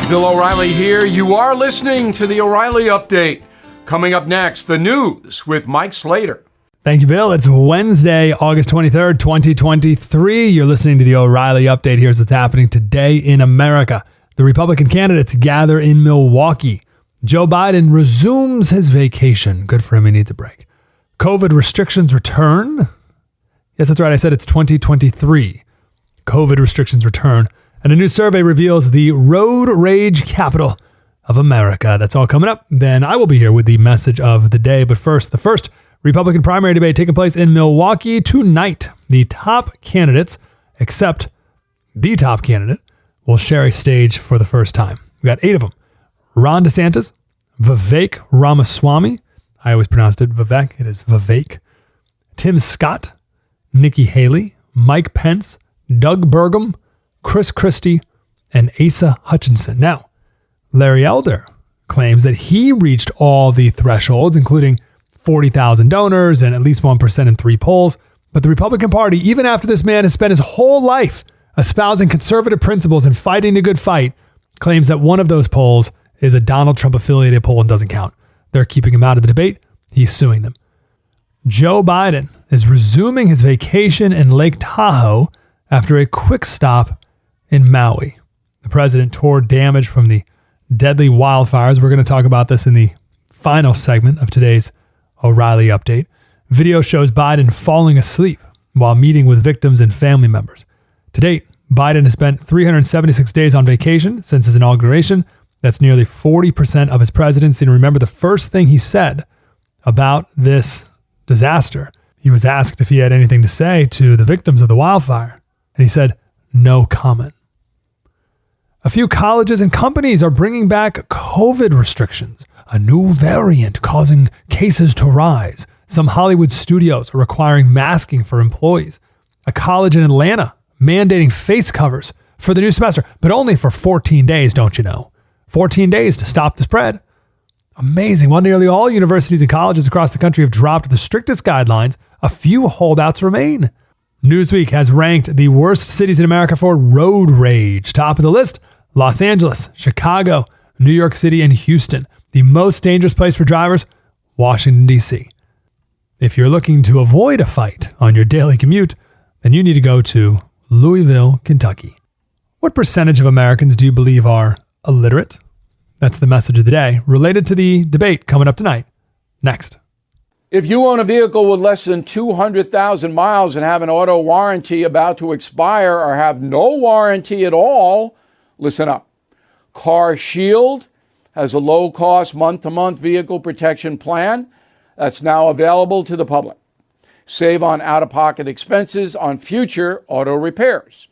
Bill O'Reilly here. You are listening to the O'Reilly Update. Coming up next, the news with Mike Slater. Thank you, Bill. It's Wednesday, August 23rd, 2023. You're listening to the O'Reilly Update. Here's what's happening today in America. The Republican candidates gather in Milwaukee. Joe Biden resumes his vacation. Good for him. He needs a break. COVID restrictions return. Yes, that's right. I said it's 2023. COVID restrictions return. And a new survey reveals the road rage capital of America. That's all coming up. Then I will be here with the message of the day. But first, the first Republican primary debate taking place in Milwaukee tonight. The top candidates, except the top candidate, will share a stage for the first time. We got 8 of them. Ron DeSantis, Vivek Ramaswamy. I always pronounced it Vivek. It is Vivek. Tim Scott, Nikki Haley, Mike Pence, Doug Burgum, Chris Christie, and Asa Hutchinson. Now, Larry Elder claims that he reached all the thresholds, including 40,000 donors and at least 1% in 3 polls. But the Republican Party, even after this man has spent his whole life espousing conservative principles and fighting the good fight, claims that one of those polls is a Donald Trump affiliated poll and doesn't count. They're keeping him out of the debate. He's suing them. Joe Biden is resuming his vacation in Lake Tahoe after a quick stop in Maui. The president toured damage from the deadly wildfires. We're going to talk about this in the final segment of today's O'Reilly Update. Video shows Biden falling asleep while meeting with victims and family members. To date, Biden has spent 376 days on vacation since his inauguration. That's nearly 40% of his presidency. And remember the first thing he said about this disaster. He was asked if he had anything to say to the victims of the wildfire. And he said, no comment. A few colleges and companies are bringing back COVID restrictions. A new variant causing cases to rise. Some Hollywood studios are requiring masking for employees. A college in Atlanta mandating face covers for the new semester, but only for 14 days, don't you know? 14 days to stop the spread. Amazing. While nearly all universities and colleges across the country have dropped the strictest guidelines, a few holdouts remain. Newsweek has ranked the worst cities in America for road rage. Top of the list, Los Angeles, Chicago, New York City, and Houston. The most dangerous place for drivers, Washington, D.C. If you're looking to avoid a fight on your daily commute, then you need to go to Louisville, Kentucky. What percentage of Americans do you believe are illiterate? That's the message of the day, related to the debate coming up tonight. Next. If you own a vehicle with less than 200,000 miles and have an auto warranty about to expire or have no warranty at all, listen up. Car Shield has a low-cost month-to-month vehicle protection plan that's now available to the public. Save on out-of-pocket expenses on future auto repairs.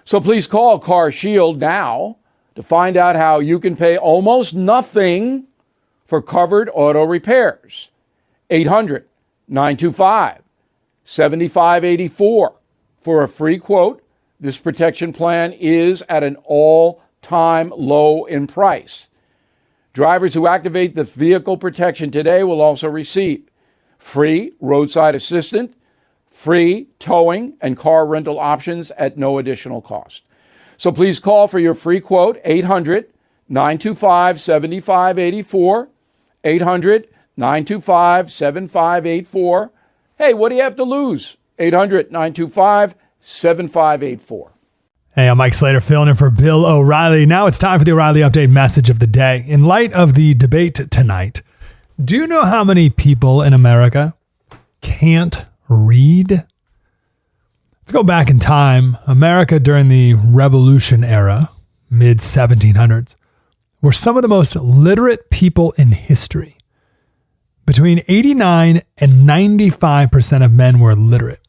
So please call Car Shield now to find out how you can pay almost nothing for covered auto repairs. 800-925-7584 for a free quote. This protection plan is at an all-time low in price. Drivers who activate the vehicle protection today will also receive free roadside assistance, free towing, and car rental options at no additional cost. So please call for your free quote, 800-925-7584, 800-925-7584. Hey, what do you have to lose? 800-925-7584. Hey, I'm Mike Slater filling in for Bill O'Reilly. Now it's time for the O'Reilly Update message of the day. In light of the debate tonight, do you know how many people in America can't read? Let's go back in time. America during the Revolution era, mid-1700s, were some of the most literate people in history. Between 89 and 95% of men were literate.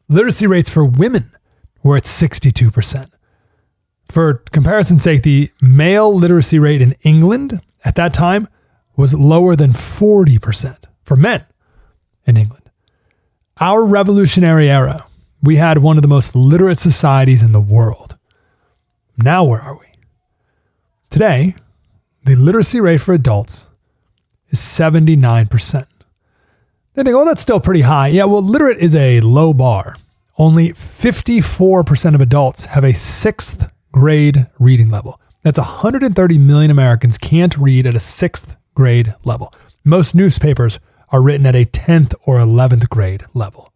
Literacy rates for women were at 62%. For comparison's sake, the male literacy rate in England at that time was lower than 40% for men in England. Our revolutionary era, we had one of the most literate societies in the world. Now where are we? Today, the literacy rate for adults is 79%. You think, oh, that's still pretty high. Yeah, well, literate is a low bar. Only 54% of adults have a 6th grade reading level. That's 130 million Americans can't read at a 6th grade level. Most newspapers are written at a 10th or 11th grade level.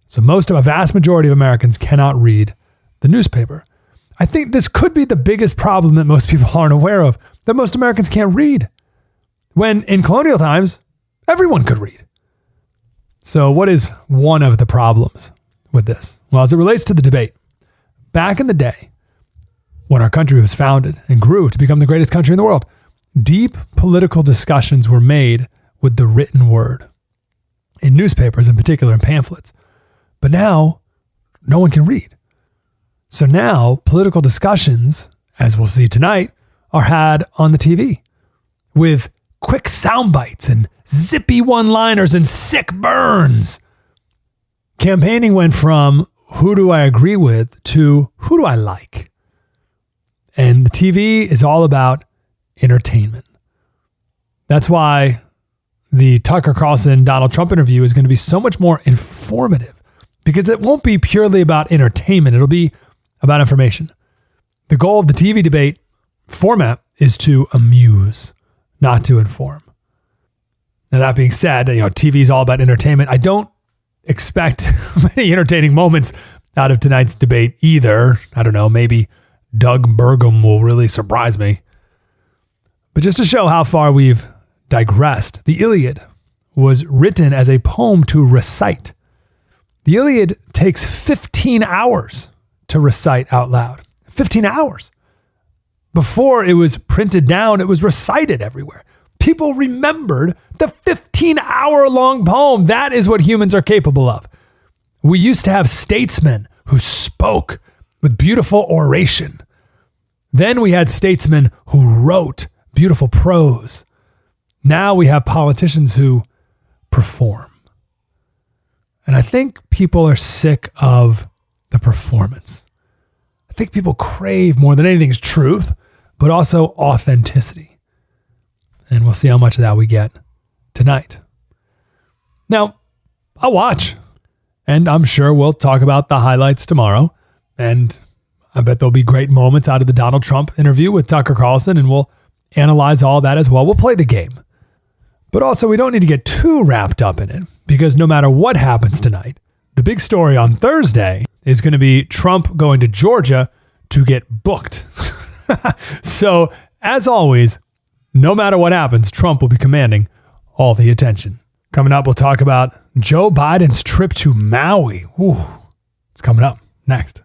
So a vast majority of Americans cannot read the newspaper. I think this could be the biggest problem that most people aren't aware of, that most Americans can't read. When in colonial times, everyone could read. So what is one of the problems with this? Well, as it relates to the debate, back in the day, when our country was founded and grew to become the greatest country in the world, deep political discussions were made with the written word, in newspapers in particular, and pamphlets. But now, no one can read. So now, political discussions, as we'll see tonight, are had on the TV with quick sound bites and zippy one-liners and sick burns. Campaigning went from who do I agree with to who do I like? And the TV is all about entertainment. That's why the Tucker Carlson Donald Trump interview is going to be so much more informative, because it won't be purely about entertainment. It'll be about information. The goal of the TV debate format is to amuse, not to inform. Now, that being said, TV is all about entertainment. I don't expect many entertaining moments out of tonight's debate either. I don't know, maybe Doug Burgum will really surprise me. But just to show how far we've digressed, the Iliad was written as a poem to recite. The Iliad takes 15 hours to recite out loud. 15 hours. Before it was printed down, it was recited everywhere. People remembered the 15-hour-long poem. That is what humans are capable of. We used to have statesmen who spoke with beautiful oration. Then we had statesmen who wrote beautiful prose. Now we have politicians who perform. And I think people are sick of the performance. I think people crave more than anything truth, but also authenticity. And we'll see how much of that we get tonight. Now, I'll watch, and I'm sure we'll talk about the highlights tomorrow. And I bet there'll be great moments out of the Donald Trump interview with Tucker Carlson, and we'll analyze all that as well. We'll play the game. But also, we don't need to get too wrapped up in it, because no matter what happens tonight, the big story on Thursday is going to be Trump going to Georgia to get booked. So, as always, no matter what happens, Trump will be commanding all the attention. Coming up, we'll talk about Joe Biden's trip to Maui. Ooh, it's coming up next.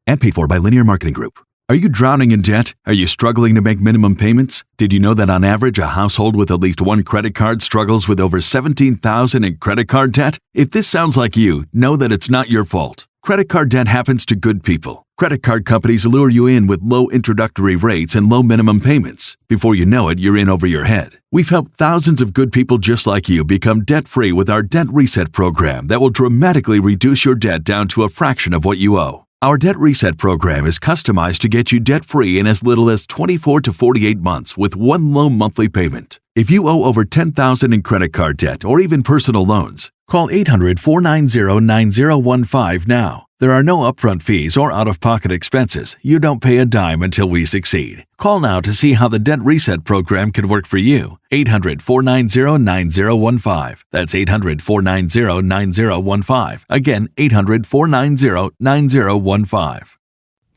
And paid for by Linear Marketing Group. Are you drowning in debt? Are you struggling to make minimum payments? Did you know that on average, a household with at least one credit card struggles with over $17,000 in credit card debt? If this sounds like you, know that it's not your fault. Credit card debt happens to good people. Credit card companies lure you in with low introductory rates and low minimum payments. Before you know it, you're in over your head. We've helped thousands of good people just like you become debt-free with our Debt Reset program that will dramatically reduce your debt down to a fraction of what you owe. Our Debt Reset program is customized to get you debt-free in as little as 24 to 48 months with one low monthly payment. If you owe over $10,000 in credit card debt or even personal loans, call 800-490-9015 now. There are no upfront fees or out-of-pocket expenses. You don't pay a dime until we succeed. Call now to see how the Debt Reset program could work for you. 800-490-9015. That's 800-490-9015. Again, 800-490-9015.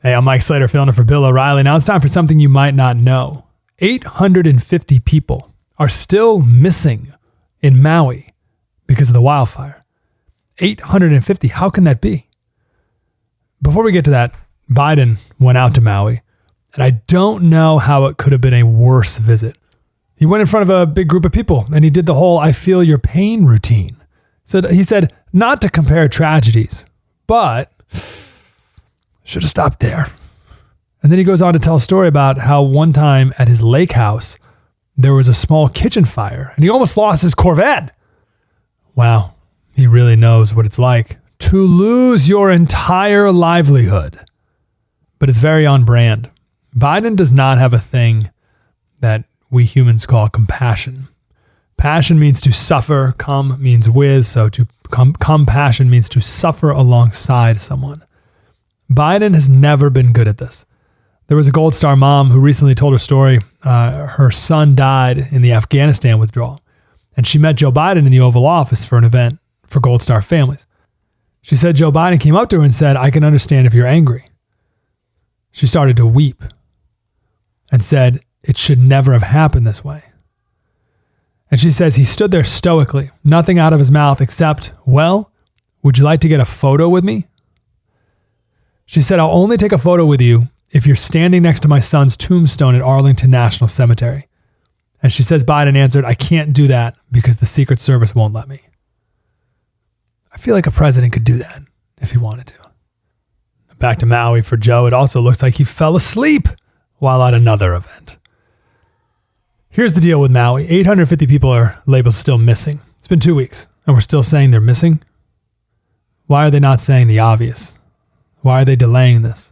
Hey, I'm Mike Slater, filling in for Bill O'Reilly. Now it's time for something you might not know. 850 people are still missing in Maui because of the wildfire. 850. How can that be? Before we get to that, Biden went out to Maui, and I don't know how it could have been a worse visit. He went in front of a big group of people, and he did the whole I feel your pain routine. So he said not to compare tragedies, but should have stopped there. And then he goes on to tell a story about how one time at his lake house, there was a small kitchen fire, and he almost lost his Corvette. Wow, he really knows what it's like to lose your entire livelihood. But it's very on brand. Biden does not have a thing that we humans call compassion. Passion means to suffer. Com means with. So to compassion means to suffer alongside someone. Biden has never been good at this. There was a Gold Star mom who recently told her story. Her son died in the Afghanistan withdrawal, and she met Joe Biden in the Oval Office for an event for Gold Star families. She said Joe Biden came up to her and said, "I can understand if you're angry." She started to weep and said, "It should never have happened this way." And she says he stood there stoically, nothing out of his mouth except, "Well, would you like to get a photo with me?" She said, "I'll only take a photo with you if you're standing next to my son's tombstone at Arlington National Cemetery." And she says Biden answered, "I can't do that because the Secret Service won't let me." I feel like a president could do that if he wanted to. Back to Maui for Joe. It also looks like he fell asleep while at another event. Here's the deal with Maui. 850 people are labeled still missing. It's been 2 weeks and we're still saying they're missing. Why are they not saying the obvious? Why are they delaying this?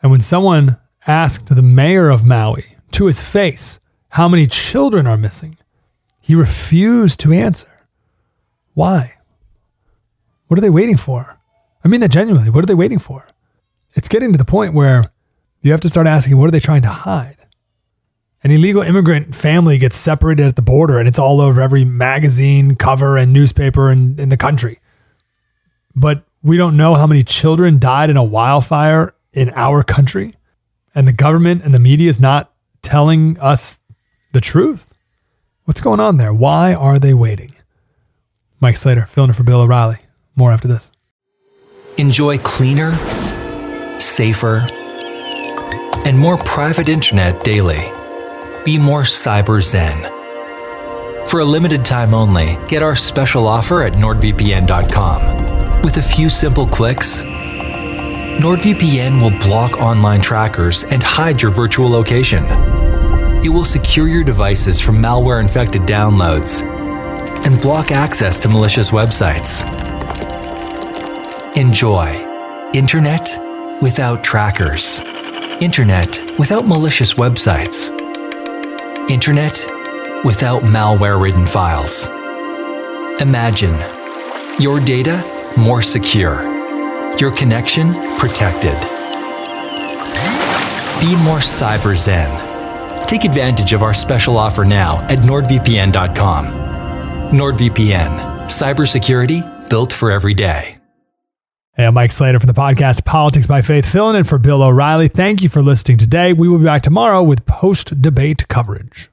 And when someone asked the mayor of Maui to his face how many children are missing, he refused to answer. Why? What are they waiting for? I mean that genuinely. What are they waiting for? It's getting to the point where you have to start asking, what are they trying to hide? An illegal immigrant family gets separated at the border and it's all over every magazine cover and newspaper in the country. But we don't know how many children died in a wildfire in our country. And the government and the media is not telling us the truth. What's going on there? Why are they waiting? Mike Slater, filling in for Bill O'Reilly. More after this. Enjoy cleaner, safer, and more private internet daily. Be more cyber zen. For a limited time only, get our special offer at NordVPN.com. With a few simple clicks, NordVPN will block online trackers and hide your virtual location. It will secure your devices from malware-infected downloads and block access to malicious websites. Enjoy internet without trackers. Internet without malicious websites. Internet without malware-ridden files. Imagine your data more secure. Your connection protected. Be more cyber zen. Take advantage of our special offer now at NordVPN.com. NordVPN. Cybersecurity built for every day. Hey, I'm Mike Slater from the podcast Politics by Faith, filling in for Bill O'Reilly. Thank you for listening today. We will be back tomorrow with post-debate coverage.